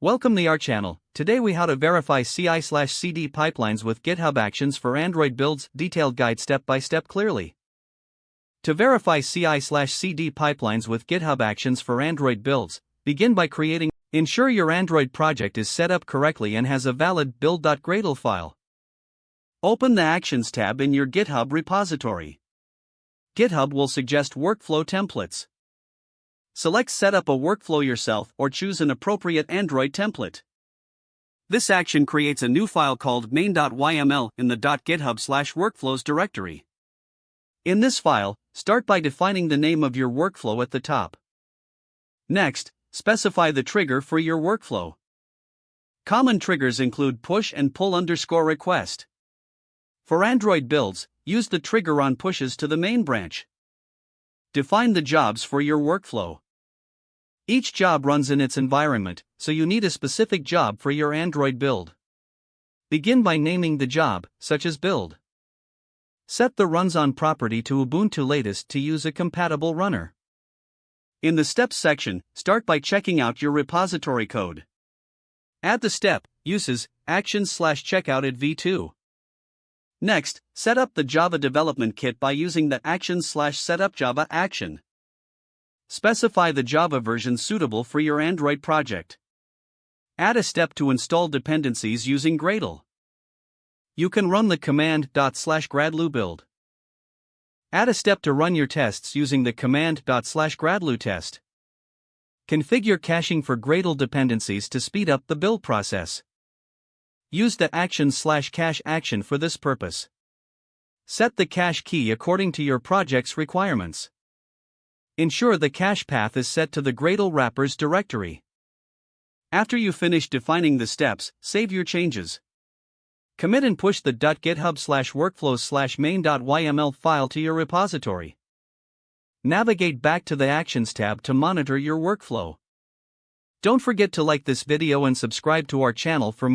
Welcome to our channel. Today we how to verify CI/CD pipelines with GitHub Actions for Android builds, detailed guide step by step clearly. To verify CI/CD pipelines with GitHub Actions for Android builds, begin by creating. Ensure your Android project is set up correctly and has a valid build.gradle file. Open the Actions tab in your GitHub repository. GitHub will suggest workflow templates. Select Set up a workflow yourself or choose an appropriate Android template. This action creates a new file called main.yml in the .github/workflows directory. In this file, start by defining the name of your workflow at the top. Next, specify the trigger for your workflow. Common triggers include push and pull_request. For Android builds, use the trigger on pushes to the main branch. Define the jobs for your workflow. Each job runs in its environment, so you need a specific job for your Android build. Begin by naming the job, such as build. Set the runs on property to Ubuntu latest to use a compatible runner. In the Steps section, start by checking out your repository code. Add the step, uses, actions/checkout at v2. Next, set up the Java development kit by using the actions/setupjava action. Specify the Java version suitable for your Android project. Add a step to install dependencies using Gradle. You can run the command./gradlu build. Add a step to run your tests using the command./gradlu test. Configure caching for Gradle dependencies to speed up the build process. Use the actions/cache action for this purpose. Set the cache key according to your project's requirements. Ensure the cache path is set to the Gradle wrappers directory. After you finish defining the steps, save your changes. Commit and push the .github/workflows/main.yml file to your repository. Navigate back to the Actions tab to monitor your workflow. Don't forget to like this video and subscribe to our channel for more.